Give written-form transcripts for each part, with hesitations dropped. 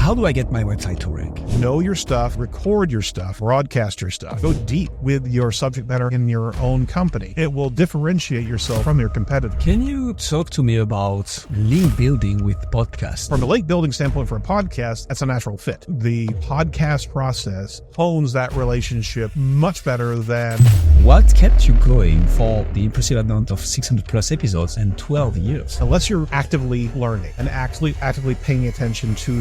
How do I get my website to rank? Know your stuff, record your stuff, broadcast your stuff. Go deep with your subject matter in your own company. It will differentiate yourself from your competitors. Can you talk to me about link building with podcasts? From a link building standpoint for a podcast, that's a natural fit. The podcast process hones that relationship much better than... What kept you going for the impressive amount of 600 plus episodes and 12 years? Unless you're actively learning and actually actively paying attention to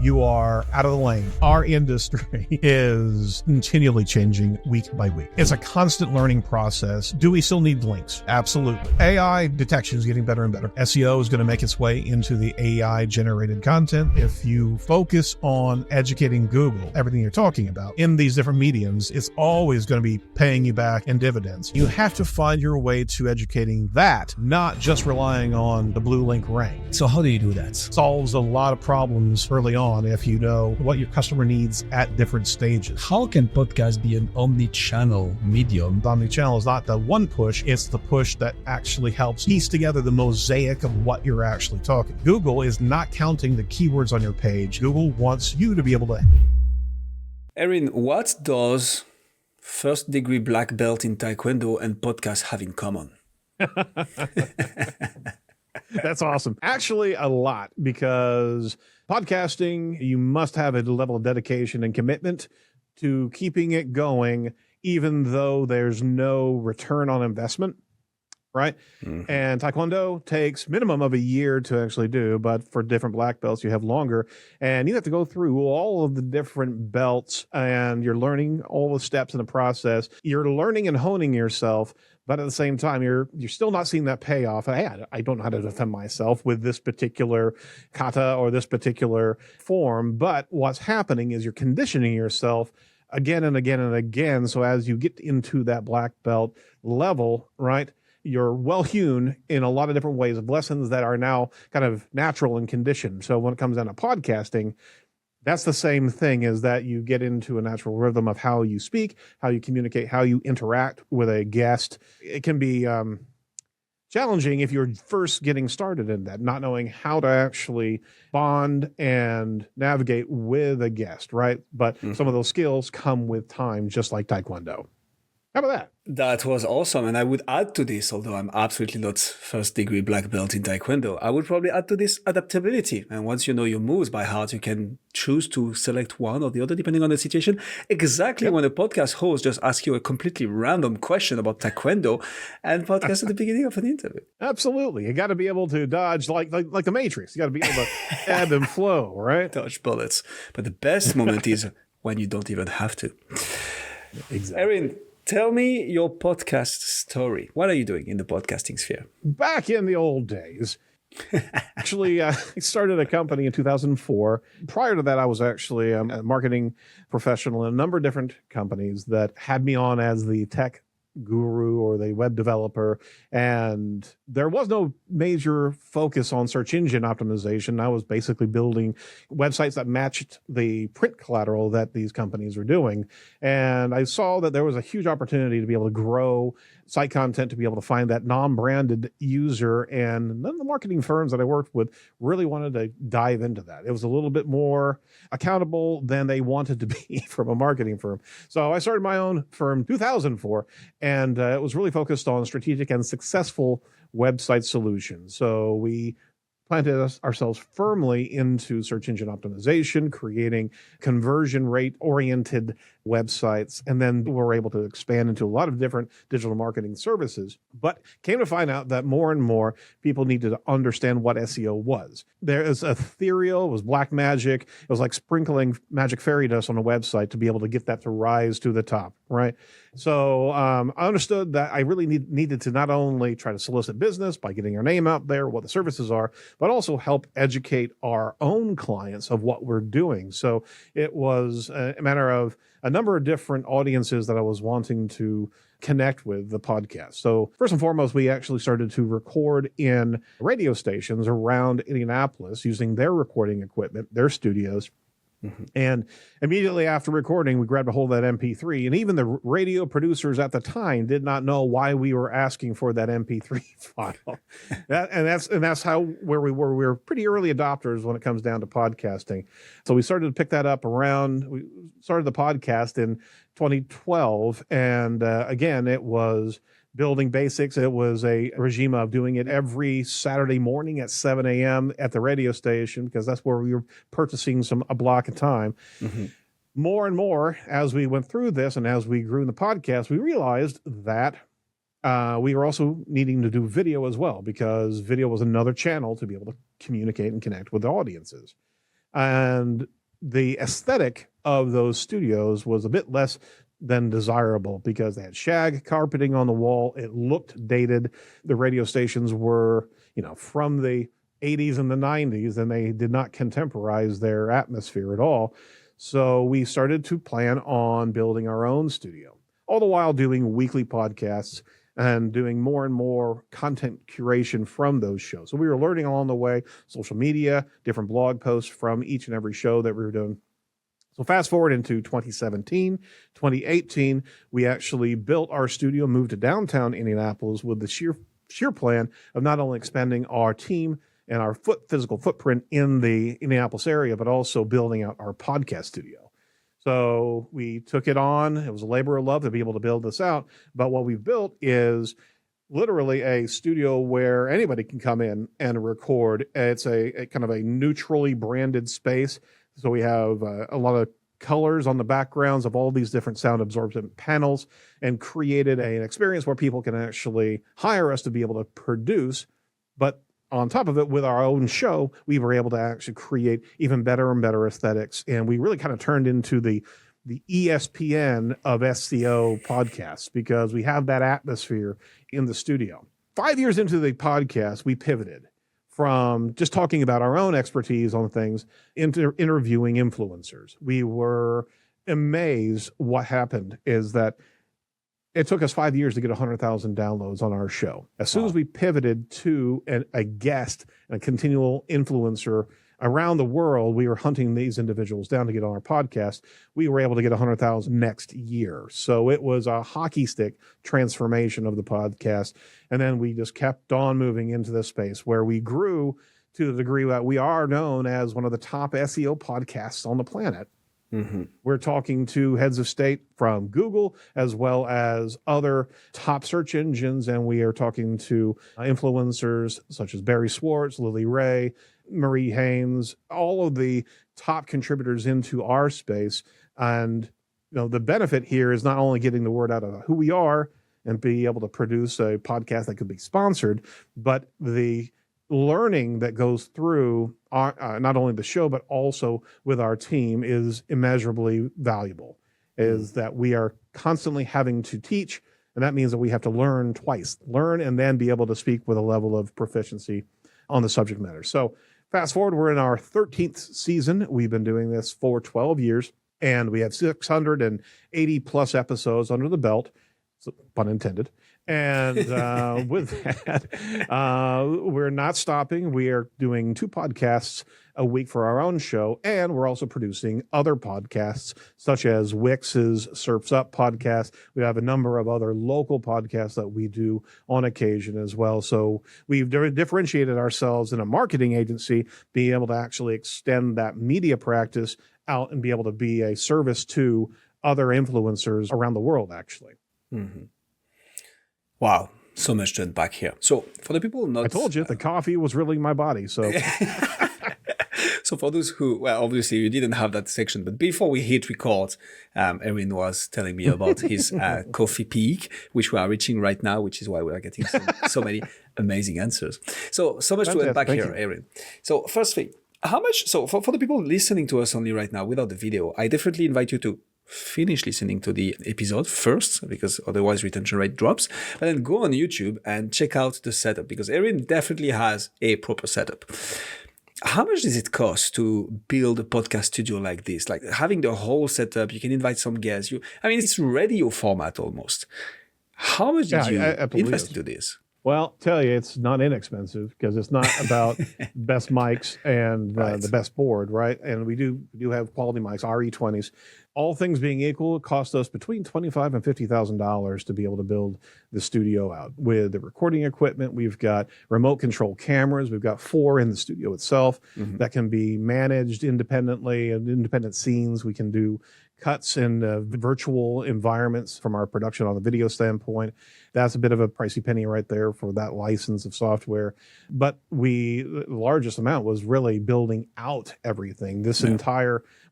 you are out of the lane. Our industry is continually changing week by week. It's a constant learning process. Do we still need links? Absolutely. AI detection is getting better and better. SEO is going to make its way into the AI generated content. If you focus on educating Google, everything you're talking about in these different mediums, it's always going to be paying you back in dividends. You have to find your way to educating that, not just relying on the blue link rank. So how do you do that? Solves a lot of problems early on if you know what your customer needs at different stages. How can podcast be an omni-channel medium? The omni-channel is not the one push, it's the push that actually helps piece together the mosaic of what you're actually talking. Google is not counting the keywords on your page. Google wants you to be able to... Erin, what does first degree black belt in Taekwondo and podcast have in common? That's awesome. Actually, a lot, because podcasting, you must have a level of dedication and commitment to keeping it going, even though there's no return on investment, right? Mm-hmm. And Taekwondo takes minimum of a year to actually do, but for different black belts, you have longer. And you have to go through all of the different belts, and you're learning all the steps in the process. You're learning and honing yourself. But at the same time, you're still not seeing that payoff. Hey, I don't know how to defend myself with this particular kata or this particular form. But what's happening is you're conditioning yourself again and again and again. So as you get into that black belt level, right, you're well hewn in a lot of different ways of lessons that are now kind of natural and conditioned. So when it comes down to podcasting, that's the same thing, is that you get into a natural rhythm of how you speak, how you communicate, how you interact with a guest. It can be challenging if you're first getting started in that, not knowing how to actually bond and navigate with a guest, right? But some of those skills come with time, just like Taekwondo. How about that? That was awesome. And I would add to this, although I'm absolutely not first degree black belt in Taekwondo, I would probably add to this adaptability. And once you know your moves by heart, you can choose to select one or the other, depending on the situation. Exactly. Yep. When a podcast host just asks you a completely random question about Taekwondo and podcast at the beginning of an interview. Absolutely. You got to be able to dodge like the Matrix. You got to be able to ebb and flow, right? Dodge bullets. But the best moment is when you don't even have to. Exactly. Erin, tell me your podcast story. What are you doing in the podcasting sphere? Back in the old days, actually, I started a company in 2004. Prior to that, I was actually a marketing professional in a number of different companies that had me on as the tech guru or the web developer. And there was no major focus on search engine optimization. I was basically building websites that matched the print collateral that these companies were doing. And I saw that there was a huge opportunity to be able to grow site content, to be able to find that non-branded user. And none of the marketing firms that I worked with really wanted to dive into that. It was a little bit more accountable than they wanted to be from a marketing firm. So I started my own firm in 2004, and it was really focused on strategic and successful website solutions. So we planted ourselves firmly into search engine optimization, creating conversion rate oriented websites. And then we were able to expand into a lot of different digital marketing services, but came to find out that more and more people needed to understand what SEO was. There is ethereal, it was black magic. It was like sprinkling magic fairy dust on a website to be able to get that to rise to the top, right? So I understood that I really needed to not only try to solicit business by getting our name out there, what the services are, but also help educate our own clients of what we're doing. So it was a matter of a number of different audiences that I was wanting to connect with the podcast. So first and foremost, we actually started to record in radio stations around Indianapolis using their recording equipment, their studios. And immediately after recording, we grabbed a hold of that MP3. And even the radio producers at the time did not know why we were asking for that MP3 file. That's how where we were. We were pretty early adopters when it comes down to podcasting. So we started to pick that up we started the podcast in 2012. And again, it was building basics. It was a regime of doing it every Saturday morning at 7 a.m. at the radio station, because that's where we were purchasing a block of time. More and more, as we went through this and as we grew in the podcast, we realized that we were also needing to do video as well, because video was another channel to be able to communicate and connect with audiences. And the aesthetic of those studios was a bit less than desirable, because they had shag carpeting on the wall. It looked dated. The radio stations were, from the 80s and the 90s, and they did not contemporize their atmosphere at all. So we started to plan on building our own studio, all the while doing weekly podcasts and doing more and more content curation from those shows. So we were learning along the way, social media, different blog posts from each and every show that we were doing. So fast forward into 2017, 2018, we actually built our studio, moved to downtown Indianapolis with the sheer plan of not only expanding our team and our physical footprint in the Indianapolis area, but also building out our podcast studio. So we took it on. It was a labor of love to be able to build this out. But what we've built is literally a studio where anybody can come in and record. It's a kind of a neutrally branded space. So we have a lot of colors on the backgrounds of all these different sound absorbent panels, and created an experience where people can actually hire us to be able to produce. But on top of it, with our own show, we were able to actually create even better and better aesthetics. And we really kind of turned into the ESPN of SEO podcasts, because we have that atmosphere in the studio. 5 years into the podcast, we pivoted from just talking about our own expertise on things into interviewing influencers. We were amazed. What happened is that it took us 5 years to get 100,000 downloads on our show. As soon as we pivoted to a guest and a continual influencer around the world, we were hunting these individuals down to get on our podcast. We were able to get 100,000 next year. So it was a hockey stick transformation of the podcast. And then we just kept on moving into this space where we grew to the degree that we are known as one of the top SEO podcasts on the planet. We're talking to heads of state from Google as well as other top search engines. And we are talking to influencers such as Barry Schwartz, Lily Ray, Marie Haynes, all of the top contributors into our space. And the benefit here is not only getting the word out of who we are and be able to produce a podcast that could be sponsored, but the learning that goes through not only the show, but also with our team is immeasurably valuable, is that we are constantly having to teach. And that means that we have to learn twice, learn and then be able to speak with a level of proficiency on the subject matter. So fast forward, we're in our 13th season. We've been doing this for 12 years, and we have 680 plus episodes under the belt, so, pun intended. And with that, we're not stopping. We are doing 2 podcasts a week for our own show, and we're also producing other podcasts, such as Wix's Surfs Up podcast. We have a number of other local podcasts that we do on occasion as well. So we've differentiated ourselves in a marketing agency, being able to actually extend that media practice out and be able to be a service to other influencers around the world, actually. Wow, so much to unpack here. So for the people not... I told you, the coffee was really my body, so... So for those who, well, obviously you didn't have that section, but before we hit record, Erin was telling me about his coffee peak, which we are reaching right now, which is why we are getting so many amazing answers. So much to unpack here, Erin. So first thing, how much, so for the people listening to us only right now without the video, I definitely invite you to finish listening to the episode first, because otherwise retention rate drops, and then go on YouTube and check out the setup, because Erin definitely has a proper setup. How much does it cost to build a podcast studio like this? Like having the whole setup, you can invite some guests. It's radio format almost. How much did you invest into this? Well, tell you, it's not inexpensive because it's not about best mics and the best board, right? And we do have quality mics, RE20s. All things being equal, it cost us between $25,000 and $50,000 to be able to build the studio out with the recording equipment. We've got remote control cameras. We've got 4 in the studio itself that can be managed independently and independent scenes. We can do cuts in virtual environments from our production on the video standpoint. That's a bit of a pricey penny right there for that license of software. But the largest amount was really building out everything.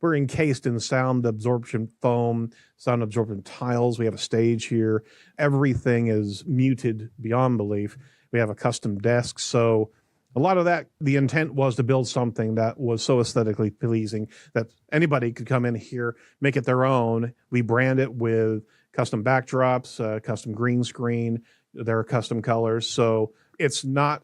We're encased in sound absorption foam, sound absorption tiles. We have a stage here. Everything is muted beyond belief. We have a custom desk. So a lot of that, the intent was to build something that was so aesthetically pleasing that anybody could come in here, make it their own. We brand it with custom backdrops, custom green screen. There are custom colors. So it's not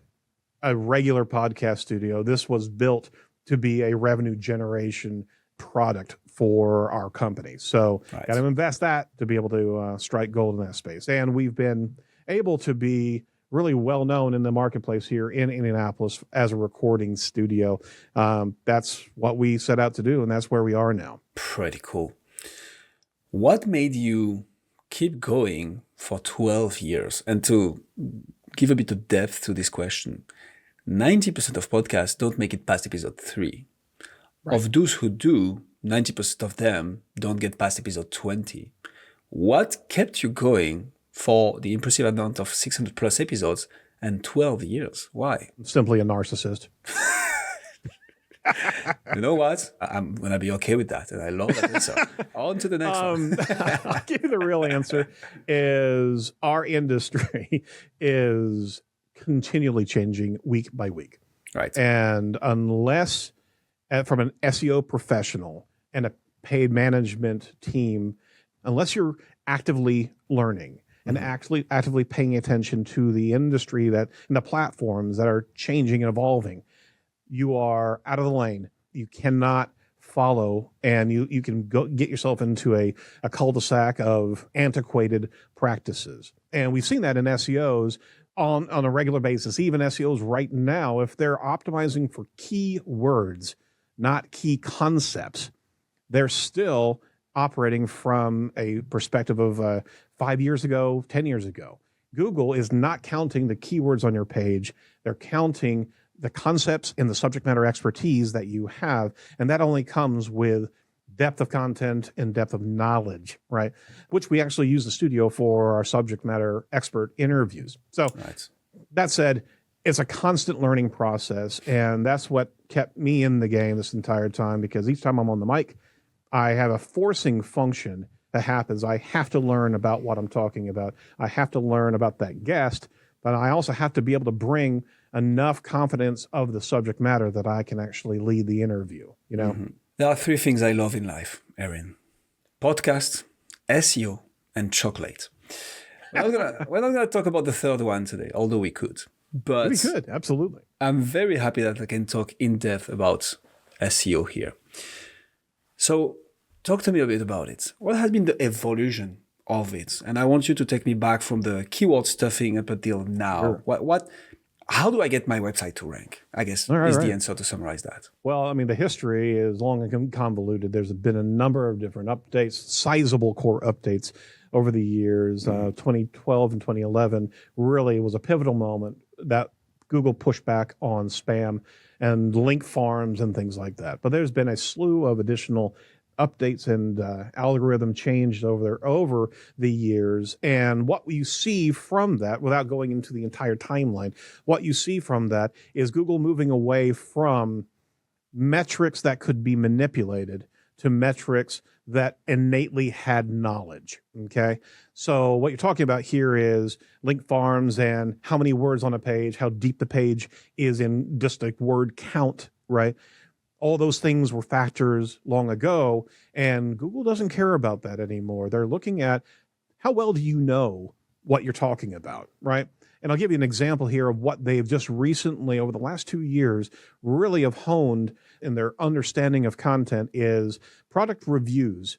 a regular podcast studio. This was built to be a revenue generation product for our company. So got to invest that to be able to strike gold in that space. And we've been able to be really well known in the marketplace here in Indianapolis as a recording studio. That's what we set out to do, and that's where we are now. Pretty cool. What made you keep going for 12 years? And to give a bit of depth to this question, 90% of podcasts don't make it past episode 3. Right. Of those who do, 90% of them don't get past episode 20. What kept you going for the impressive amount of 600 plus episodes and 12 years? Why? Simply a narcissist. You know what? I'm going to be okay with that. And I love that answer. On to the next one. I'll give you the real answer is our industry is continually changing week by week. Right. And unless from an SEO professional and a paid management team, unless you're actively learning and actively paying attention to the industry and the platforms that are changing and evolving, you are out of the lane. You cannot follow, and you can go get yourself into a cul-de-sac of antiquated practices. And we've seen that in SEOs on a regular basis. Even SEOs right now, if they're optimizing for key words, not key concepts, they're still operating from a perspective of 5 years ago, 10 years ago. Google is not counting the keywords on your page. They're counting the concepts and the subject matter expertise that you have. And that only comes with depth of content and depth of knowledge, right? Which we actually use the studio for our subject matter expert interviews. So that said, it's a constant learning process. And that's what kept me in the game this entire time, because each time I'm on the mic, I have a forcing function that happens. I have to learn about what I'm talking about. I have to learn about that guest, but I also have to be able to bring enough confidence of the subject matter that I can actually lead the interview, you know? There are 3 things I love in life, Erin: podcast, SEO, and chocolate. We're not going to talk about the third one today, although we could. But we could, absolutely. I'm very happy that I can talk in depth about SEO here. So talk to me a bit about it. What has been the evolution of it? And I want you to take me back from the keyword stuffing up until now. Sure. How do I get my website to rank? I guess the answer to summarize that. Well, I mean, the history is long and convoluted. There's been a number of different updates, sizable core updates over the years. 2012 and 2011 really was a pivotal moment that Google pushed back on spam and link farms and things like that. But there's been a slew of additional updates and algorithm changed over the years. And what you see from that, without going into the entire timeline, what you see from that is Google moving away from metrics that could be manipulated to metrics that innately had knowledge. Okay. So what you're talking about here is link farms and how many words on a page, how deep the page is in just a word count, right? All those things were factors long ago, and Google doesn't care about that anymore. They're looking at how well do you know what you're talking about, right? And I'll give you an example here of what they've just recently, over the last 2 years, really have honed in their understanding of content is product reviews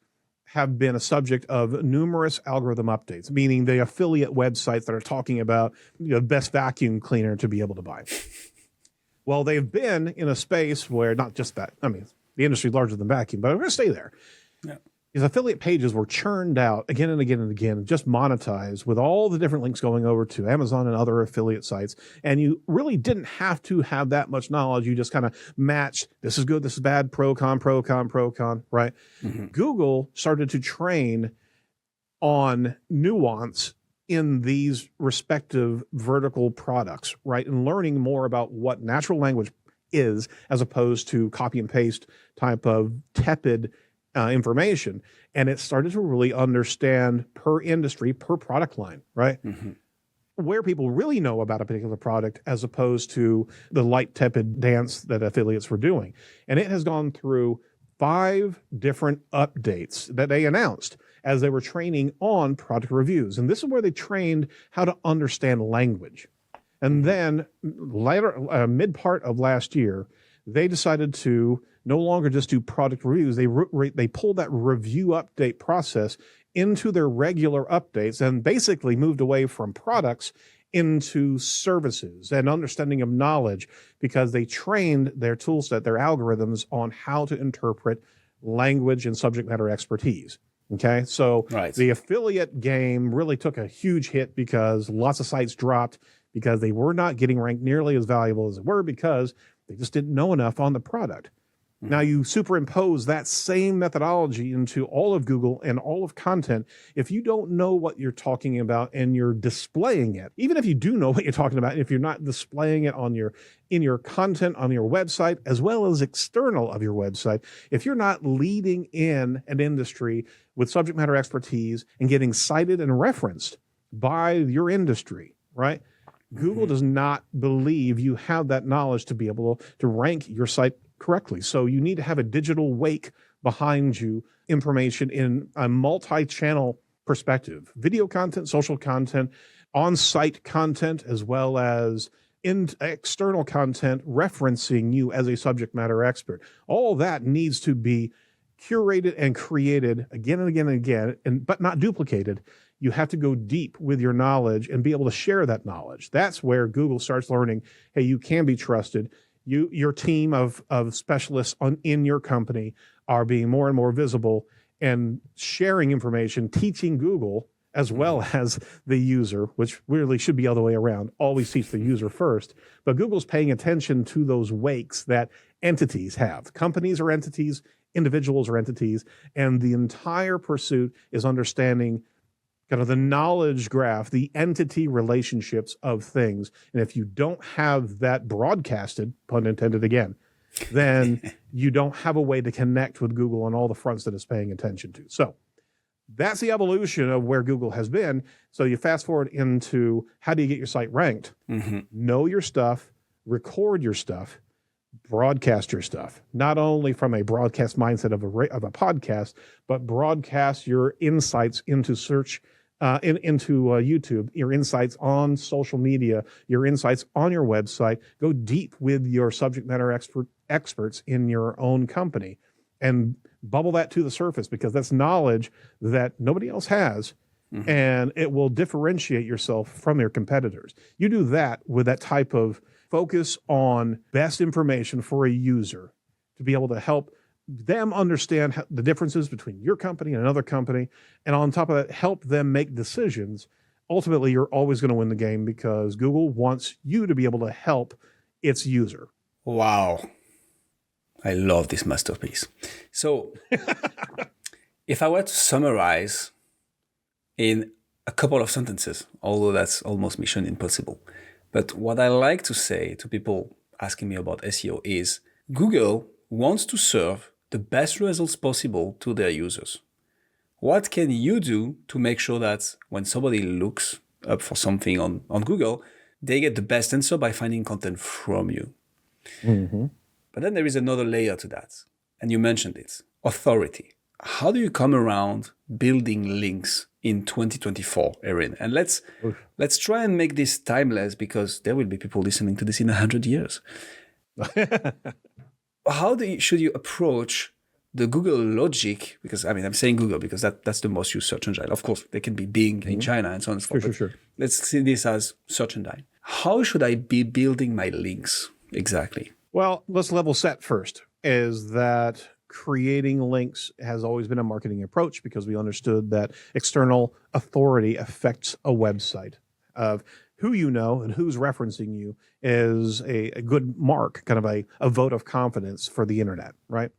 have been a subject of numerous algorithm updates, meaning the affiliate websites that are talking about the best vacuum cleaner to be able to buy. Well, they've been in a space where not just that, I mean, the industry is larger than vacuum, but I'm going to stay there. Yeah. These affiliate pages were churned out again and again and again, just monetized with all the different links going over to Amazon and other affiliate sites. And you really didn't have to have that much knowledge. You just kind of matched, this is good, this is bad, pro, con, right? Mm-hmm. Google started to train on nuance in these respective vertical products, right? And learning more about what natural language is as opposed to copy and paste type of tepid information. And it started to really understand per industry, per product line, right? Mm-hmm. Where people really know about a particular product as opposed to the light tepid dance that affiliates were doing. And it has gone through 5 different updates that they announced as they were training on product reviews. And this is where they trained how to understand language. And then later, mid part of last year, they decided to no longer just do product reviews. They pulled that review update process into their regular updates and basically moved away from products into services and understanding of knowledge because they trained their tool set, their algorithms on how to interpret language and subject matter expertise. Okay, so The affiliate game really took a huge hit because lots of sites dropped because they were not getting ranked nearly as valuable as they were because they just didn't know enough on the product. Now you superimpose that same methodology into all of Google and all of content. If you don't know what you're talking about and you're displaying it, even if you do know what you're talking about, if you're not displaying it in your content on your website, as well as external of your website, if you're not leading in an industry with subject matter expertise and getting cited and referenced by your industry, right? Google does not believe you have that knowledge to be able to rank your site correctly. So you need to have a digital wake behind you, information in a multi-channel perspective, video content, social content, on-site content, as well as external content referencing you as a subject matter expert. All that needs to be curated and created again and again and again, but not duplicated. You have to go deep with your knowledge and be able to share that knowledge. That's where Google starts learning, hey, you can be trusted. Your team of specialists in your company are being more and more visible and sharing information, teaching Google as well as the user, which really should be the other way around. Always teach the user first. But Google's paying attention to those wakes that entities have. Companies are entities, individuals are entities, and the entire pursuit is understanding kind of the knowledge graph, the entity relationships of things. And if you don't have that broadcasted, pun intended again, then you don't have a way to connect with Google on all the fronts that it's paying attention to. So that's the evolution of where Google has been. So you fast forward into how do you get your site ranked? Mm-hmm. Know your stuff, record your stuff, broadcast your stuff, not only from a broadcast mindset of a podcast, but broadcast your insights into search, into YouTube, your insights on social media, your insights on your website. Go deep with your subject matter experts in your own company and bubble that to the surface because that's knowledge that nobody else has. Mm-hmm. And it will differentiate yourself from your competitors. You do that with that type of focus on best information for a user to be able to help them understand the differences between your company and another company. And on top of that, help them make decisions. Ultimately, you're always going to win the game because Google wants you to be able to help its user. Wow. I love this masterpiece. So if I were to summarize in a couple of sentences, although that's almost mission impossible, but what I like to say to people asking me about SEO is Google wants to serve the best results possible to their users. What can you do to make sure that when somebody looks up for something on Google, they get the best answer by finding content from you? Mm-hmm. But then there is another layer to that. And you mentioned it, authority. How do you come around building links in 2024, Erin? And let's try and make this timeless because there will be people listening to this in 100 years. How should you approach the Google logic, because I mean, I'm saying Google because that's the most used search engine. Of course, they can be Bing in China and so on and so forth. Sure. Let's see this as search engine. How should I be building my links exactly? Well, let's level set first, is that creating links has always been a marketing approach because we understood that external authority affects a website. Of who you know and who's referencing you is a good mark, kind of a vote of confidence for the internet, right?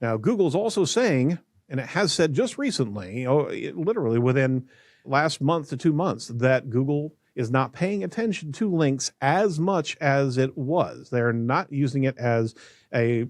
Now, Google's also saying, and it has said just recently, literally within last month to 2 months, that Google is not paying attention to links as much as it was. They're not using it as a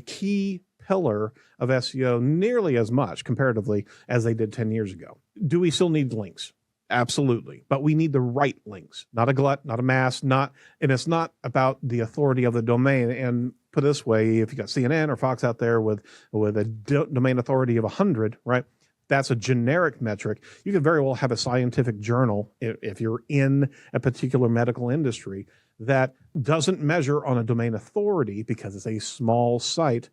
key pillar of SEO nearly as much comparatively as they did 10 years ago. Do we still need links? Absolutely. But we need the right links, not a glut, not a mass, and it's not about the authority of the domain. And put it this way, if you got CNN or Fox out there with a domain authority of 100, right? That's a generic metric. You could very well have a scientific journal, if you're in a particular medical industry, that doesn't measure on a domain authority because it's a small site,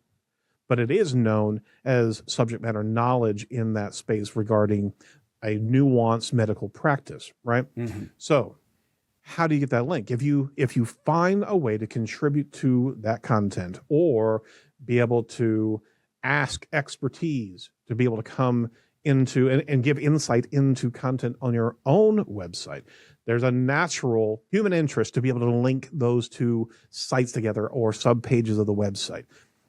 but it is known as subject matter knowledge in that space regarding a nuanced medical practice, right? Mm-hmm. So how do you get that link? If you find a way to contribute to that content or be able to ask expertise to be able to come into and give insight into content on your own website, there's a natural human interest to be able to link those two sites together or subpages of the website.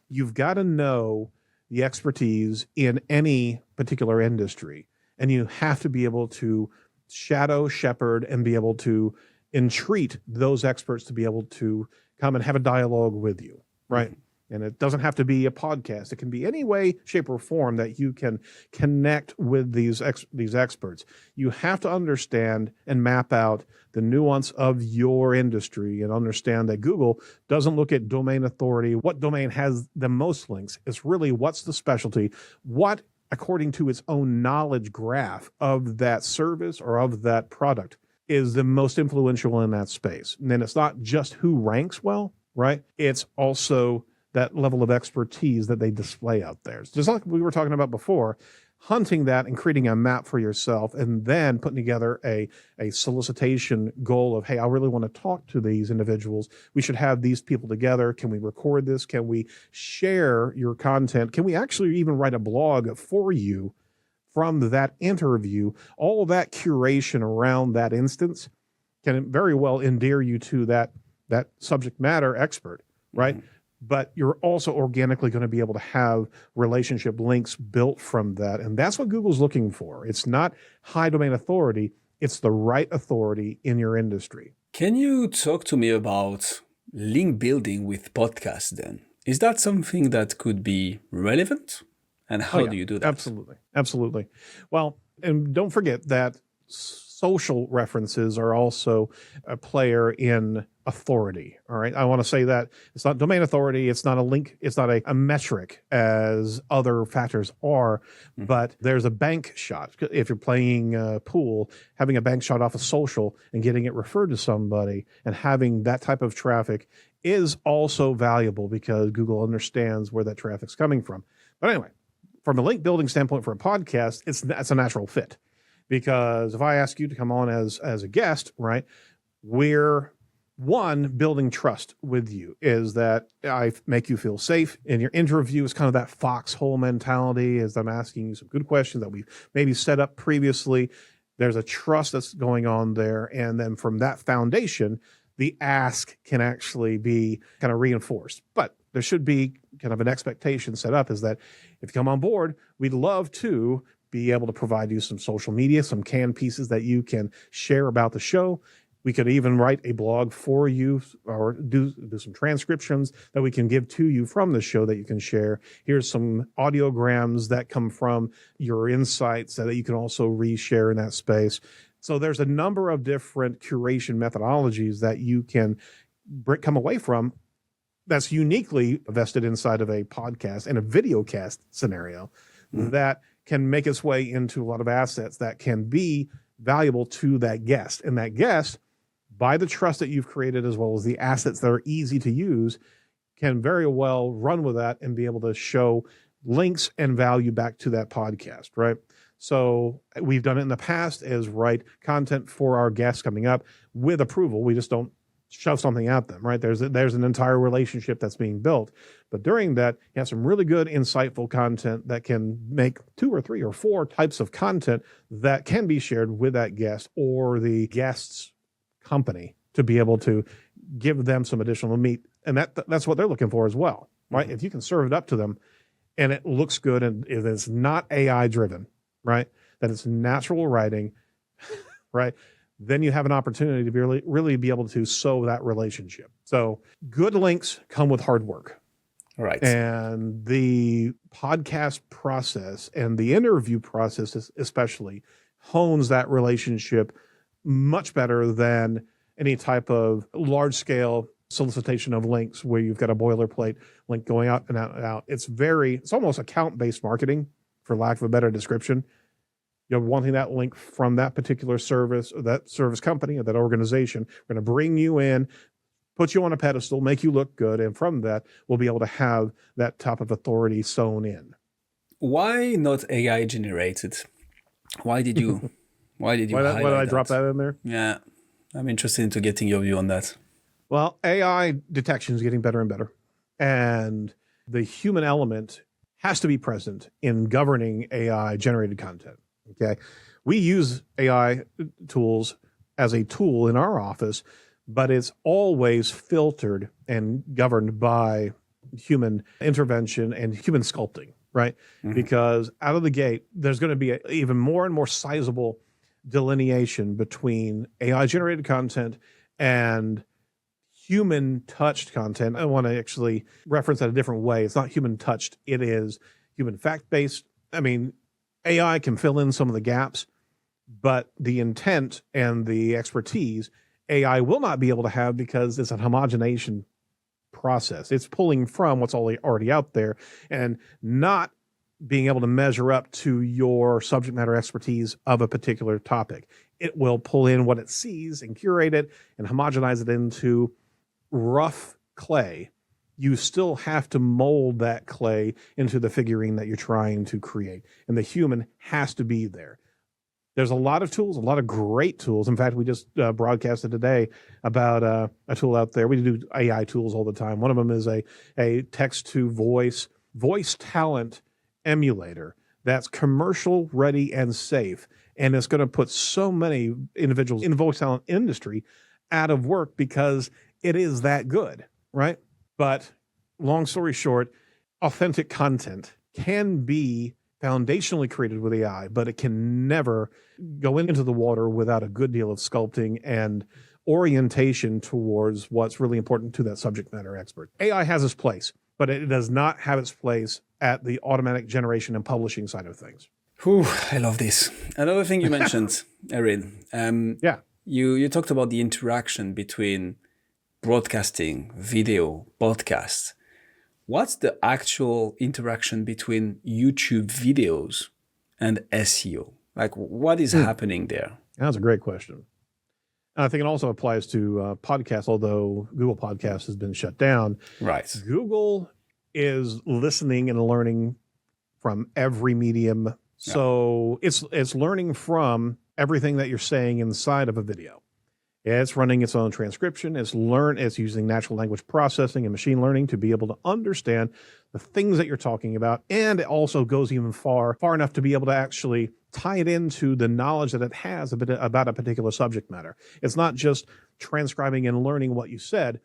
You've got to know the expertise in any particular industry, and you have to be able to shadow, shepherd, and be able to entreat those experts to be able to come and have a dialogue with you, right? Mm-hmm. And it doesn't have to be a podcast. It can be any way, shape, or form that you can connect with these experts. You have to understand and map out the nuance of your industry and understand that Google doesn't look at domain authority, what domain has the most links. It's really what's the specialty, what, according to its own knowledge graph of that service or of that product, is the most influential in that space. And then it's not just who ranks well, right? It's also that level of expertise that they display out there. Just like we were talking about before, hunting that and creating a map for yourself and then putting together a solicitation goal of, hey, I really want to talk to these individuals. We should have these people together. Can we record this? Can we share your content? Can we actually even write a blog for you from that interview? All of that curation around that instance can very well endear you to that subject matter expert, right? Mm-hmm. But you're also organically going to be able to have relationship links built from that. And that's what Google's looking for. It's not high domain authority. It's the right authority in your industry. Can you talk to me about link building with podcasts then? Is that something that could be relevant? And how do you do that? Absolutely. Well, and don't forget that social references are also a player in authority. All right. I want to say that it's not domain authority. It's not a link. It's not a metric as other factors are, but there's a bank shot. If you're playing pool, having a bank shot off of social and getting it referred to somebody and having that type of traffic is also valuable because Google understands where that traffic's coming from. But anyway, from a link building standpoint for a podcast, it's a natural fit. Because if I ask you to come on as a guest, right, we're building trust with you, is that I make you feel safe. And your interview is kind of that foxhole mentality, as I'm asking you some good questions that we've maybe set up previously. There's a trust that's going on there. And then from that foundation, the ask can actually be kind of reinforced. But there should be kind of an expectation set up, is that if you come on board, we'd love to be able to provide you some social media, some canned pieces that you can share about the show. We could even write a blog for you or do some transcriptions that we can give to you from the show that you can share. Here's some audiograms that come from your insights that you can also reshare in that space. So there's a number of different curation methodologies that you can come away from that's uniquely vested inside of a podcast and a video cast scenario that can make its way into a lot of assets that can be valuable to that guest. And that guest, by the trust that you've created, as well as the assets that are easy to use, can very well run with that and be able to show links and value back to that podcast, right? So we've done it in the past as write content for our guests coming up with approval. We just don't shove something at them, right? There's an entire relationship that's being built. But during that, you have some really good, insightful content that can make 2 or 3 or 4 types of content that can be shared with that guest or the guest's company to be able to give them some additional meat. And that's what they're looking for as well, right? If you can serve it up to them and it looks good and if it's not AI driven, right? That it's natural writing, right? Then you have an opportunity to really be able to sow that relationship. So good links come with hard work. Right. And the podcast process and the interview process especially hones that relationship much better than any type of large scale solicitation of links where you've got a boilerplate link going out and out and out. It's almost account-based marketing, for lack of a better description. You're wanting that link from that particular service or that service company or that organization. We're going to bring you in, put you on a pedestal, make you look good. And from that, we'll be able to have that type of authority sewn in. Why not AI generated? Why did you Why did I drop that in there? Yeah. I'm interested into getting your view on that. Well, AI detection is getting better and better. And the human element has to be present in governing AI generated content. Okay. We use AI tools as a tool in our office, but it's always filtered and governed by human intervention and human sculpting, right? Mm-hmm. Because out of the gate, there's going to be even more and more sizable delineation between AI generated content and human touched content. I want to actually reference that a different way. It's not human touched. It is human fact based. I mean, AI can fill in some of the gaps, but the intent and the expertise AI will not be able to have because it's a homogenization process. It's pulling from what's already out there and not being able to measure up to your subject matter expertise of a particular topic. It will pull in what it sees and curate it and homogenize it into rough clay. You still have to mold that clay into the figurine that you're trying to create. And the human has to be there. There's a lot of tools, a lot of great tools. In fact, we just broadcasted today about a tool out there. We do AI tools all the time. One of them is a text-to-voice talent emulator that's commercial ready and safe. And it's going to put so many individuals in the voice talent industry out of work because it is that good, right? But long story short, authentic content can be foundationally created with AI, but it can never go into the water without a good deal of sculpting and orientation towards what's really important to that subject matter expert. AI has its place, but it does not have its place at the automatic generation and publishing side of things. Whew, I love this. Another thing you mentioned, Erin. Yeah. You talked about the interaction between broadcasting, video, podcasts. What's the actual interaction between YouTube videos and SEO? Like, what is happening there? That's a great question. I think it also applies to podcasts, although Google Podcasts has been shut down. Right. Google is listening and learning from every medium. So it's learning from everything that you're saying inside of a video. It's running its own transcription. It's using natural language processing and machine learning to be able to understand the things that you're talking about. And it also goes even far enough to be able to actually tie it into the knowledge that it has about a particular subject matter. It's not just transcribing and learning what you said.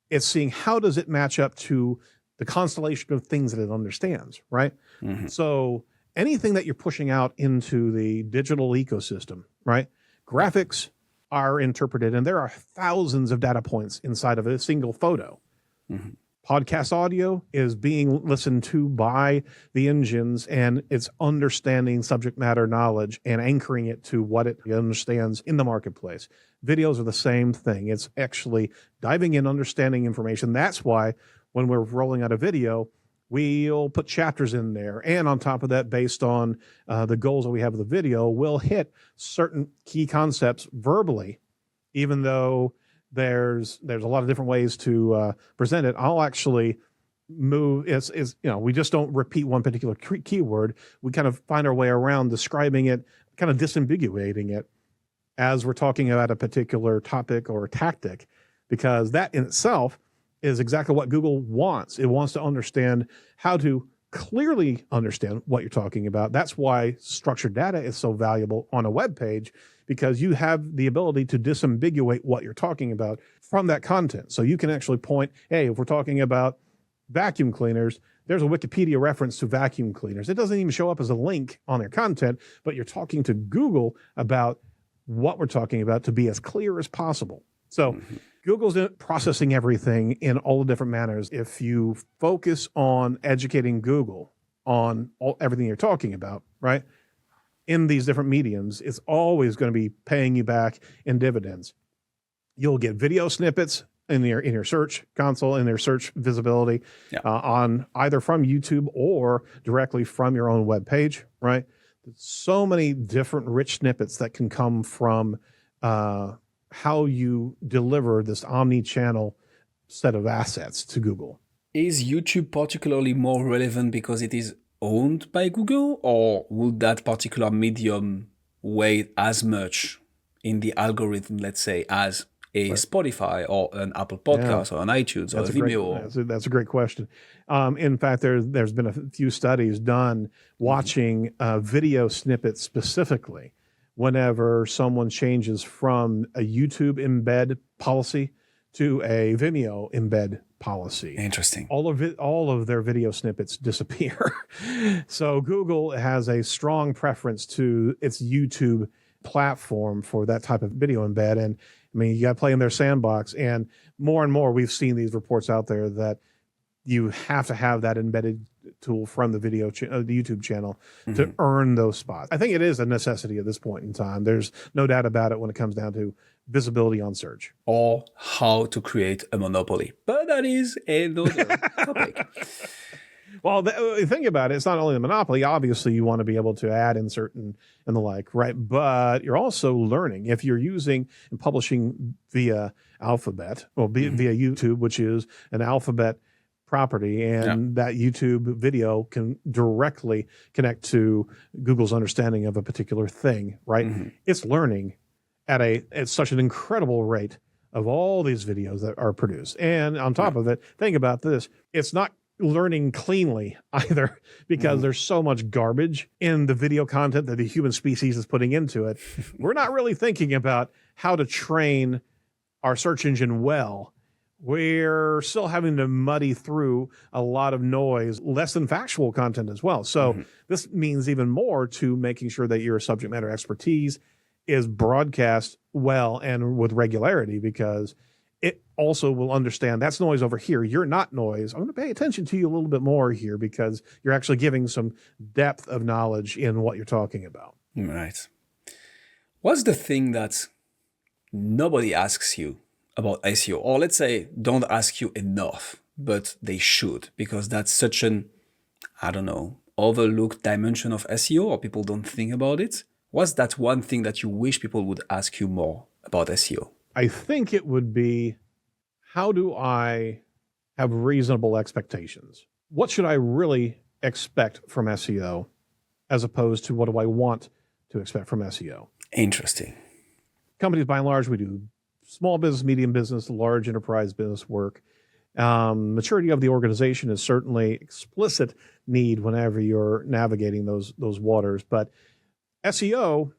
It's seeing how does it match up to the constellation of things that it understands, right? Mm-hmm. So anything that you're pushing out into the digital ecosystem, right? Graphics are interpreted, and there are thousands of data points inside of a single photo. Mm-hmm. Podcast audio is being listened to by the engines, and it's understanding subject matter knowledge and anchoring it to what it understands in the marketplace. Videos are the same thing. It's actually diving in, understanding information. That's why when we're rolling out a video, we'll put chapters in there. And on top of that, based on the goals that we have of the video, we'll hit certain key concepts verbally, even though there's a lot of different ways to present it. I'll actually move is we just don't repeat one particular keyword. We kind of find our way around describing it, kind of disambiguating it as we're talking about a particular topic or tactic, because that in itself is exactly what Google wants. It wants to understand how to clearly understand what you're talking about. That's why structured data is so valuable on a web page, because you have the ability to disambiguate what you're talking about from that content. So you can actually point, hey, if we're talking about vacuum cleaners, there's a Wikipedia reference to vacuum cleaners. It doesn't even show up as a link on their content, but you're talking to Google about what we're talking about to be as clear as possible. So Google's processing everything in all the different manners. If you focus on educating Google on everything you're talking about, right, in these different mediums, it's always going to be paying you back in dividends. You'll get video snippets in your search console, in their search visibility, on either from YouTube or directly from your own web page, right? So many different rich snippets that can come from how you deliver this omni-channel set of assets to Google. Is YouTube particularly more relevant because it is owned by Google, or would that particular medium weigh as much in the algorithm, let's say, as a Spotify or an Apple Podcast or an iTunes or a Vimeo? That's a great question. In fact, there's been a few studies done watching video snippets specifically whenever someone changes from a YouTube embed policy to a Vimeo embed policy. Interesting. All of their video snippets disappear. So Google has a strong preference to its YouTube platform for that type of video embed. And I mean, you got to play in their sandbox. And more we've seen these reports out there that you have to have that embedded tool from the the YouTube channel to earn those spots. I think it is a necessity at this point in time. There's no doubt about it when it comes down to visibility on search. Or how to create a monopoly. But that is another topic. Well, the thing about it, it's not only the monopoly. Obviously, you want to be able to add, insert, and the like, right? But you're also learning. If you're using and publishing via Alphabet, via YouTube, which is an Alphabet property, and that YouTube video can directly connect to Google's understanding of a particular thing, right? It's learning at such an incredible rate of all these videos that are produced. And on top of it, think about this. It's not learning cleanly either, because there's so much garbage in the video content that the human species is putting into it. We're not really thinking about how to train our search engine well. We're still having to muddy through a lot of noise, less than factual content as well. So this means even more to making sure that your subject matter expertise is broadcast well and with regularity, because it also will understand that's noise over here. You're not noise. I'm going to pay attention to you a little bit more here, because you're actually giving some depth of knowledge in what you're talking about. Right. What's the thing that nobody asks you about SEO? Or let's say don't ask you enough, but they should, because that's such an, overlooked dimension of SEO, or people don't think about it. What's that one thing that you wish people would ask you more about SEO? I think it would be, how do I have reasonable expectations? What should I really expect from SEO, as opposed to what do I want to expect from SEO? Interesting. Companies, by and large, we do small business, medium business, large enterprise business work. Maturity of the organization is certainly explicit need whenever you're navigating those waters. But SEO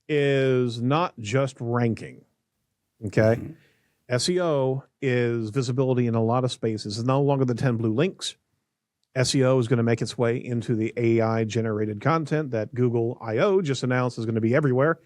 is not just ranking. Okay. SEO is visibility in a lot of spaces. It's no longer the 10 blue links. SEO is going to make its way into the AI generated content that Google I/O just announced is going to be everywhere.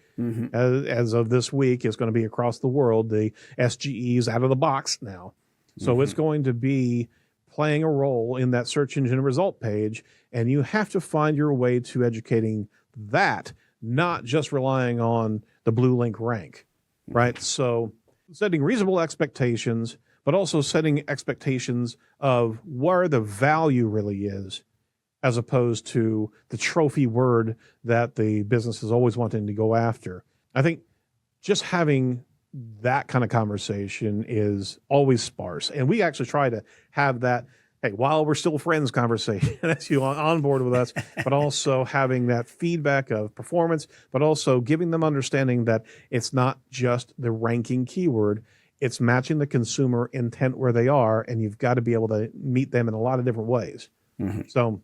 As of this week, it's going to be across the world. The SGE is out of the box now. So it's going to be playing a role in that search engine result page. And you have to find your way to educating that, not just relying on the blue link rank, right? So setting reasonable expectations, but also setting expectations of where the value really is, as opposed to the trophy word that the business is always wanting to go after. I think just having that kind of conversation is always sparse. And we actually try to have that hey, while we're still friends conversation, as you on board with us, but also having that feedback of performance, but also giving them understanding that it's not just the ranking keyword, it's matching the consumer intent where they are, and you've got to be able to meet them in a lot of different ways. So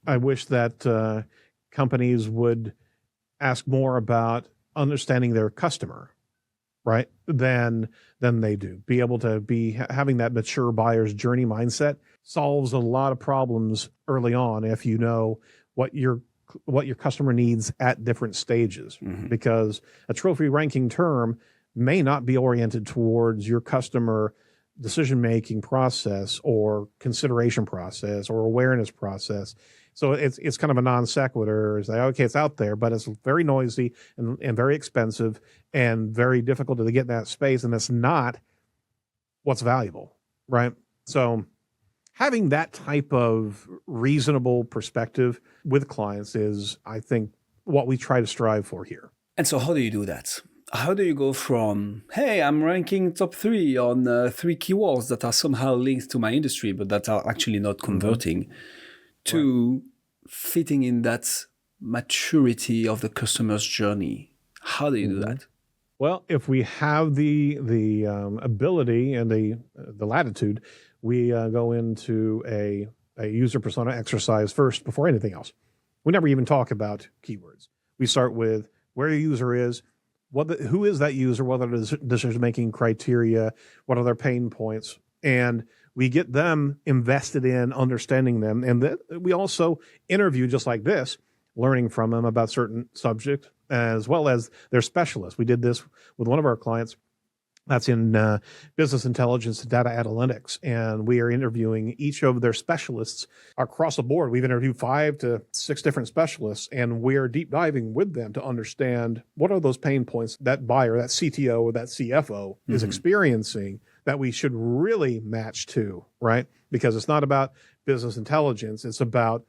I wish that companies would ask more about understanding their customer, right, than they do. Be able to be having that mature buyer's journey mindset solves a lot of problems early on if you know what your customer needs at different stages. Because a trophy ranking term may not be oriented towards your customer decision-making process or consideration process or awareness process. So it's kind of a non sequitur. It's like, okay, it's out there, but it's very noisy and very expensive and very difficult to get in that space. And it's not what's valuable, right? So having that type of reasonable perspective with clients is, I think, what we try to strive for here. And so how do you do that? How do you go from, hey, I'm ranking top 3 on 3 keywords that are somehow linked to my industry, but that are actually not converting, to fitting in that maturity of the customer's journey? How do you do that? Well, if we have the ability and the latitude, we go into a user persona exercise first before anything else. We never even talk about keywords. We start with where your user is, who is that user, what are the decision-making criteria, what are their pain points, and we get them invested in understanding them. And we also interview, just like this, learning from them about certain subjects, as well as their specialists. We did this with one of our clients that's in business intelligence and data analytics, and we are interviewing each of their specialists across the board. We've interviewed 5 to 6 different specialists, and we're deep diving with them to understand what are those pain points that buyer, that CTO or that CFO is experiencing that we should really match to, right? Because it's not about business intelligence. It's about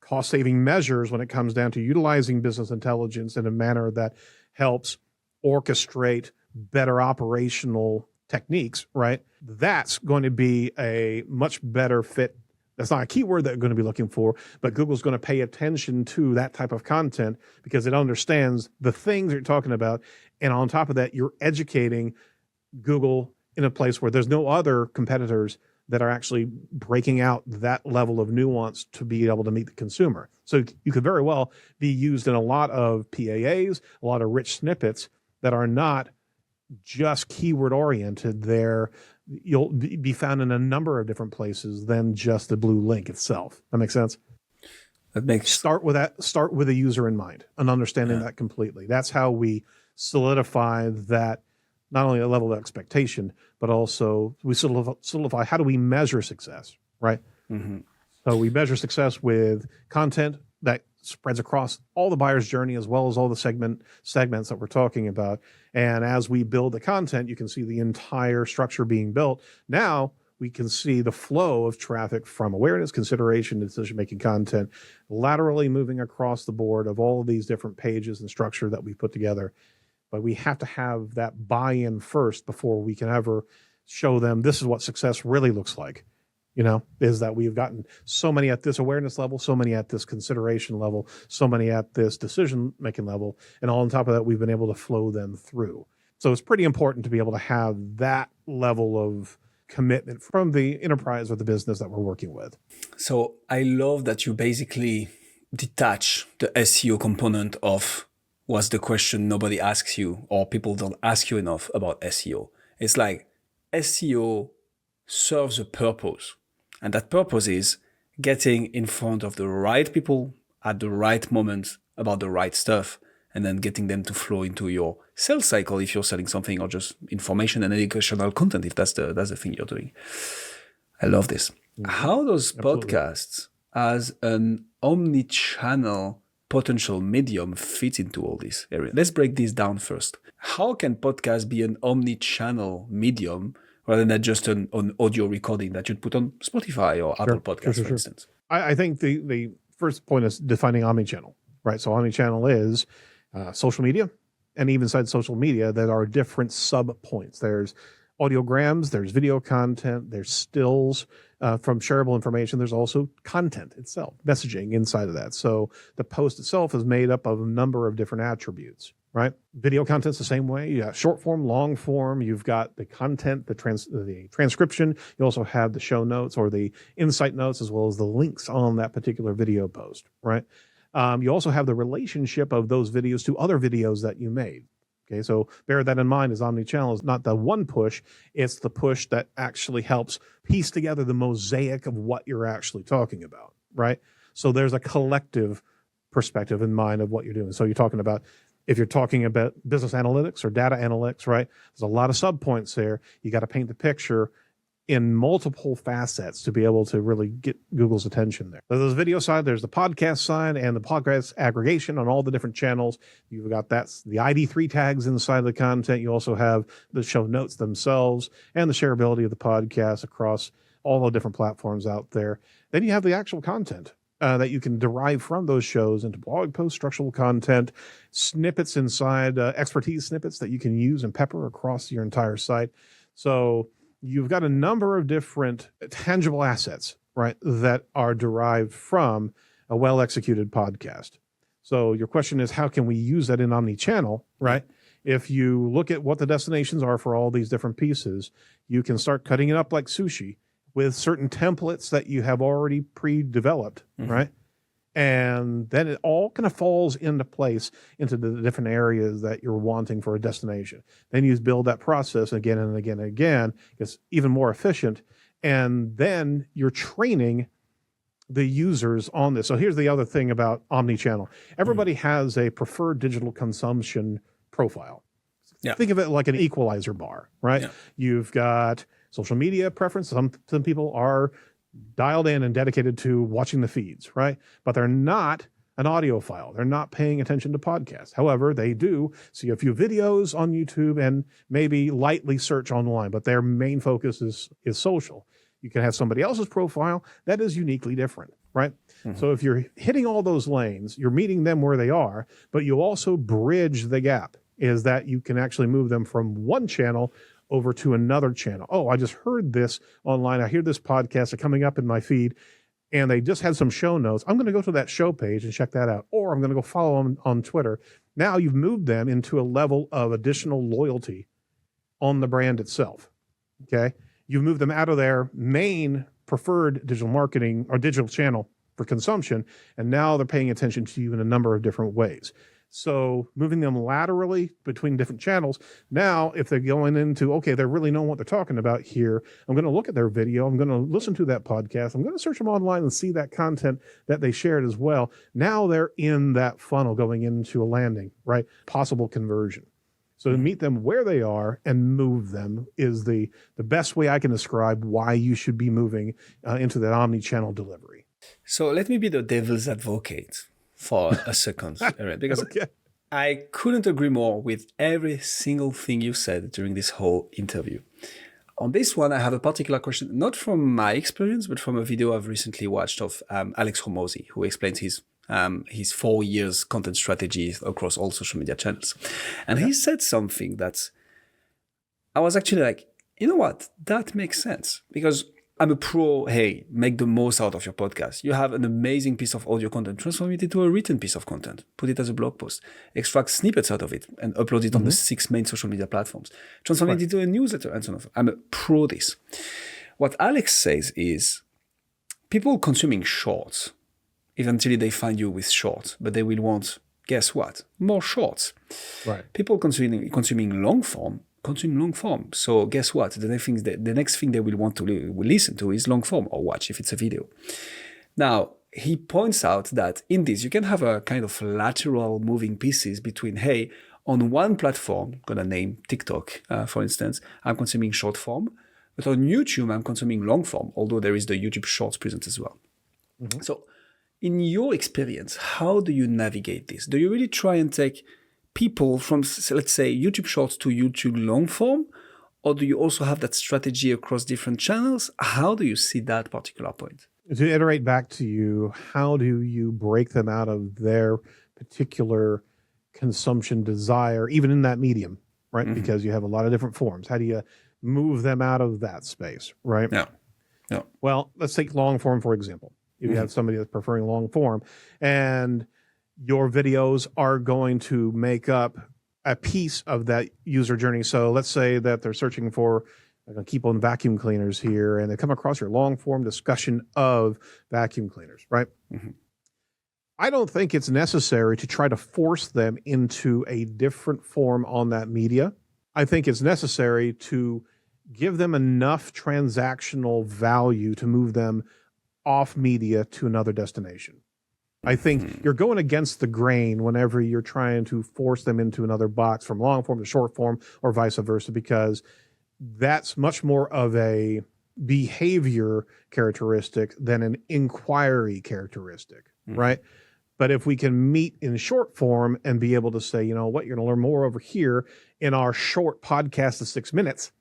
cost-saving measures when it comes down to utilizing business intelligence in a manner that helps orchestrate better operational techniques, right? That's going to be a much better fit. That's not a keyword that they're going to be looking for, but Google's going to pay attention to that type of content because it understands the things you're talking about. And on top of that, you're educating Google in a place where there's no other competitors that are actually breaking out that level of nuance to be able to meet the consumer. So you could very well be used in a lot of PAAs, a lot of rich snippets that are not just keyword oriented. You'll be found in a number of different places than just the blue link itself. That makes sense? That makes Start with a user in mind and understanding that completely. That's how we solidify that, not only a level of expectation, but also we solidify how do we measure success, right? So we measure success with content that spreads across all the buyer's journey as well as all the segments that we're talking about. And as we build the content, you can see the entire structure being built. Now we can see the flow of traffic from awareness, consideration, decision-making content, laterally moving across the board of all of these different pages and structure that we put together. But we have to have that buy-in first before we can ever show them this is what success really looks like. Is that we've gotten so many at this awareness level, so many at this consideration level, so many at this decision-making level, and all on top of that, we've been able to flow them through. So it's pretty important to be able to have that level of commitment from the enterprise or the business that we're working with. So I love that you basically detach the SEO component of what's the question nobody asks you or people don't ask you enough about SEO. It's like SEO serves a purpose. And that purpose is getting in front of the right people at the right moment about the right stuff, and then getting them to flow into your sales cycle if you're selling something, or just information and educational content if that's the thing you're doing. I love this. How does podcasts as an omni-channel potential medium fit into all this, Erin? Let's break this down first. How can podcasts be an omni-channel medium rather than just an audio recording that you'd put on Spotify or Apple Podcasts, for instance? I think the first point is defining omnichannel, right? So omnichannel is social media, and even inside social media, there are different sub points. There's audiograms, there's video content, there's stills from shareable information. There's also content itself, messaging inside of that. So the post itself is made up of a number of different attributes, right? Video content's the same way. You got short form, long form. You've got the content, the transcription. You also have the show notes or the insight notes, as well as the links on that particular video post, right? You also have the relationship of those videos to other videos that you made. Okay, so bear that in mind, as omnichannel is not the one push, it's the push that actually helps piece together the mosaic of what you're actually talking about, right? So there's a collective perspective in mind of what you're doing. So you're talking about, if you're talking about business analytics or data analytics, right? There's a lot of subpoints there. You got to paint the picture in multiple facets to be able to really get Google's attention there. So there's the video side, there's the podcast side, and the podcast aggregation on all the different channels. You've got that's the ID3 tags inside the content. You also have the show notes themselves and the shareability of the podcast across all the different platforms out there. Then you have the actual content that you can derive from those shows into blog posts, structural content, snippets inside, expertise snippets that you can use and pepper across your entire site. So you've got a number of different tangible assets, right, that are derived from a well-executed podcast. So your question is, how can we use that in omnichannel, right? If you look at what the destinations are for all these different pieces, you can start cutting it up like sushi with certain templates that you have already pre-developed, right? And then it all kind of falls into place into the different areas that you're wanting for a destination. Then you build that process again and again and again. It's even more efficient. And then you're training the users on this. So here's the other thing about omnichannel. Everybody has a preferred digital consumption profile. Yeah. Think of it like an equalizer bar, right? Yeah. You've got social media preference. Some people are dialed in and dedicated to watching the feeds, right? But they're not an audiophile. They're not paying attention to podcasts. However, they do see a few videos on YouTube and maybe lightly search online, but their main focus is social. You can have somebody else's profile that is uniquely different, right? So if you're hitting all those lanes, you're meeting them where they are, but you also bridge the gap, is that you can actually move them from one channel over to another channel. Oh, I just heard this online. I hear this podcast coming up in my feed, and they just had some show notes. I'm going to go to that show page and check that out. Or I'm going to go follow them on Twitter. Now you've moved them into a level of additional loyalty on the brand itself. Okay. You've moved them out of their main preferred digital marketing or digital channel for consumption, and now they're paying attention to you in a number of different ways. So moving them laterally between different channels. Now, if they're going into, okay, they really know what they're talking about here, I'm going to look at their video. I'm going to listen to that podcast. I'm going to search them online and see that content that they shared as well. Now they're in that funnel going into a landing, right? Possible conversion. So to meet them where they are and move them is the best way I can describe why you should be moving into that omni-channel delivery. So let me be the devil's advocate for a second, Erin, because I couldn't agree more with every single thing you said during this whole interview. On this one, I have a particular question, not from my experience, but from a video I've recently watched of Alex Hormozi, who explains his 4 years content strategy across all social media channels. And he said something that I was actually like, you know what? That makes sense, because I'm a pro, hey, make the most out of your podcast. You have an amazing piece of audio content, transform it into a written piece of content, put it as a blog post, extract snippets out of it and upload it on the 6 main social media platforms, transform it into a newsletter and so on. I'm a pro this. What Alex says is people consuming shorts, eventually they find you with shorts, but they will want, guess what? More shorts. Right. People consuming long form, consume long form. So guess what? The next thing they will want to listen to is long form or watch if it's a video. Now, he points out that in this, you can have a kind of lateral moving pieces between, hey, on one platform, I'm going to name TikTok, for instance, I'm consuming short form, but on YouTube, I'm consuming long form, although there is the YouTube Shorts present as well. So in your experience, how do you navigate this? Do you really try and take people from, let's say, YouTube Shorts to YouTube long form? Or do you also have that strategy across different channels? How do you see that particular point? To iterate back to you, how do you break them out of their particular consumption desire, even in that medium, right? Because you have a lot of different forms. How do you move them out of that space, right? Yeah. Yeah. Well, let's take long form, for example. If you have somebody that's preferring long form and your videos are going to make up a piece of that user journey. So let's say that they're searching for, I'm going to keep on vacuum cleaners here, and they come across your long form discussion of vacuum cleaners, right? Mm-hmm. I don't think it's necessary to try to force them into a different form on that media. I think it's necessary to give them enough transactional value to move them off media to another destination. I think you're going against the grain whenever you're trying to force them into another box from long form to short form or vice versa, because that's much more of a behavior characteristic than an inquiry characteristic, right? But if we can meet in short form and be able to say, you know what, you're going to learn more over here in our short podcast of 6 minutes,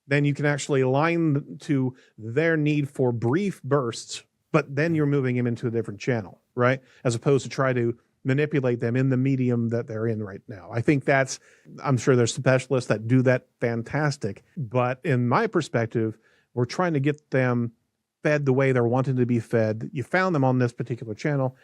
then you can actually align to their need for brief bursts, but then you're moving them into a different channel, right? As opposed to try to manipulate them in the medium that they're in right now. I think I'm sure there's specialists that do that fantastic, but in my perspective, we're trying to get them fed the way they're wanting to be fed. You found them on this particular channel,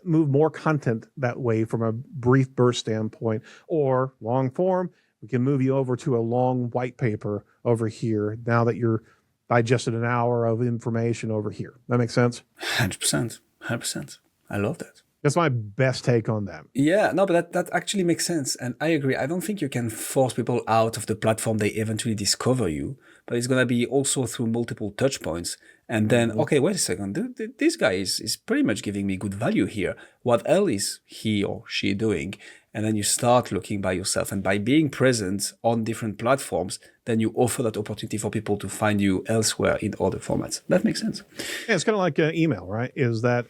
move more content that way from a brief burst standpoint, or long form. We can move you over to a long white paper over here now that you're digested an hour of information over here. That makes sense? 100%. 100%. I love that. That's my best take on that. Yeah, no, but that actually makes sense. And I agree. I don't think you can force people out of the platform they eventually discover you, but it's going to be also through multiple touch points. And then, okay, wait a second. This guy is pretty much giving me good value here. What else is he or she doing? And then you start looking by yourself, and by being present on different platforms, then you offer that opportunity for people to find you elsewhere in other formats. That makes sense. Yeah, it's kind of like email, right? Is that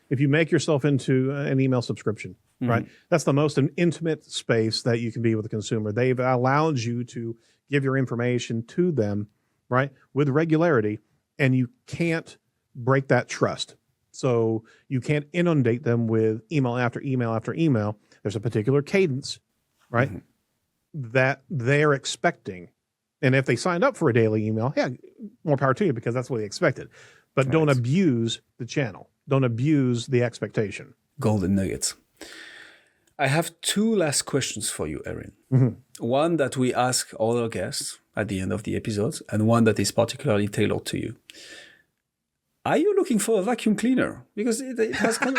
if you make yourself into an email subscription, right? That's the most intimate space that you can be with the consumer. They've allowed you to give your information to them, right, with regularity, and you can't break that trust. So you can't inundate them with email after email after email. There's a particular cadence, right, that they're expecting. And if they signed up for a daily email, yeah, more power to you, because that's what they expected. But don't abuse the channel. Don't abuse the expectation. Golden nuggets. I have two last questions for you, Erin. One that we ask all our guests at the end of the episodes, and one that is particularly tailored to you. Are you looking for a vacuum cleaner? Because it has come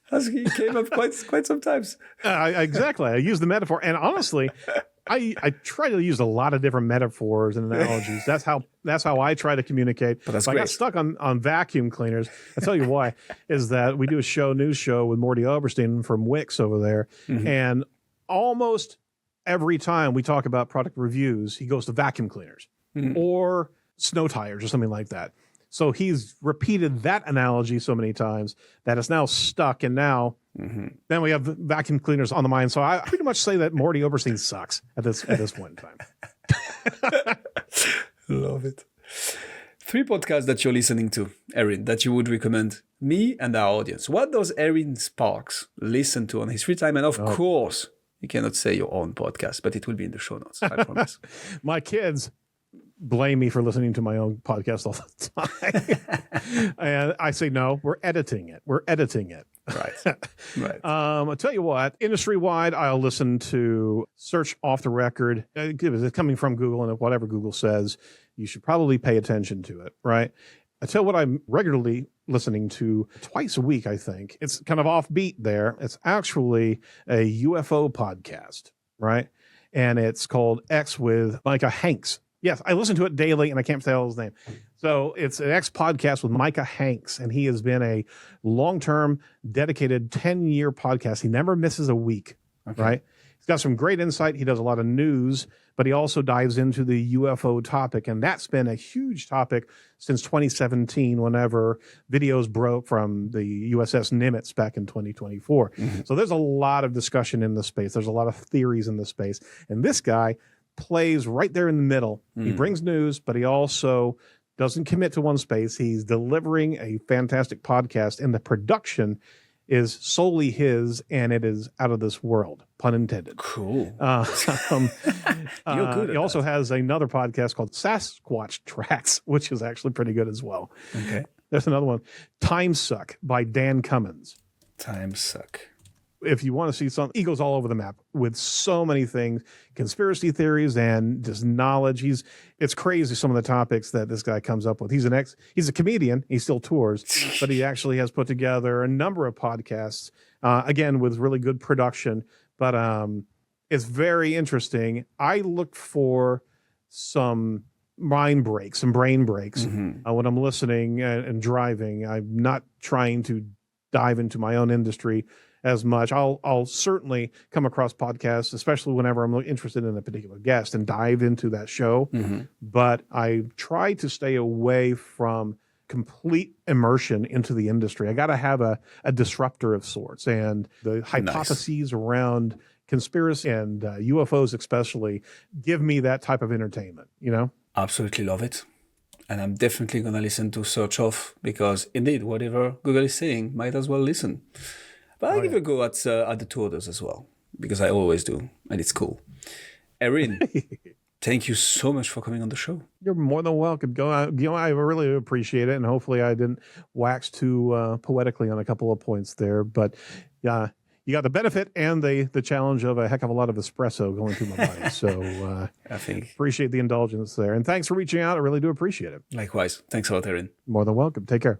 it came up quite sometimes. Exactly. I use the metaphor. And honestly, I try to use a lot of different metaphors and analogies. That's how I try to communicate. But that's I got stuck on vacuum cleaners. I'll tell you why, is that we do a news show with Morty Oberstein from Wix over there. And almost every time we talk about product reviews, he goes to vacuum cleaners or snow tires or something like that. So he's repeated that analogy so many times that it's now stuck. And now then we have vacuum cleaners on the mind. So I pretty much say that Morty Oberstein sucks at this point in time. Love it. 3 podcasts that you're listening to, Erin, that you would recommend me and our audience. What does Erin Sparks listen to on his free time? And of course, you cannot say your own podcast, but it will be in the show notes, I promise. My kids blame me for listening to my own podcast all the time. And I say, no, we're editing it. Right. I'll tell you what, industry-wide, I'll listen to Search Off the Record. It's coming from Google, and whatever Google says, you should probably pay attention to it, right? I tell you what I'm regularly listening to twice a week, I think. It's kind of offbeat there. It's actually a UFO podcast, right? And it's called X with Micah Hanks. Yes, I listen to it daily, and I can't tell his name. So it's an X podcast with Micah Hanks, and he has been a long-term, dedicated 10-year podcast. He never misses a week, right? He's got some great insight. He does a lot of news, but he also dives into the UFO topic, and that's been a huge topic since 2017, whenever videos broke from the USS Nimitz back in 2024. So there's a lot of discussion in the space. There's a lot of theories in the space, and this guy plays right there in the middle. He brings news, but he also doesn't commit to one space. He's delivering a fantastic podcast, and the production is solely his, and it is out of this world, pun intended. Cool. You're good at he also that. has another podcast called Sasquatch Tracks, which is actually pretty good as well. Okay. There's another one, Time Suck by Dan Cummins. Time suck. If you want to see something, he goes all over the map with so many things, conspiracy theories and just knowledge. It's crazy some of the topics that this guy comes up with. He's a comedian. He still tours, but he actually has put together a number of podcasts, again, with really good production. But it's very interesting. I look for some brain breaks when I'm listening and driving. I'm not trying to dive into my own industry as much. I'll certainly come across podcasts, especially whenever I'm interested in a particular guest, and dive into that show. But I try to stay away from complete immersion into the industry. I got to have a disruptor of sorts, and the hypotheses around conspiracy and UFOs especially give me that type of entertainment, Absolutely love it. And I'm definitely going to listen to Search Off because indeed, whatever Google is saying, might as well listen. But I'll give a go at the two others as well, because I always do, and it's cool. Erin, thank you so much for coming on the show. You're more than welcome. I really appreciate it, and hopefully I didn't wax too poetically on a couple of points there. But yeah, you got the benefit and the challenge of a heck of a lot of espresso going through my body. So I think appreciate the indulgence there, and thanks for reaching out. I really do appreciate it. Likewise. Thanks a lot, Erin. More than welcome. Take care.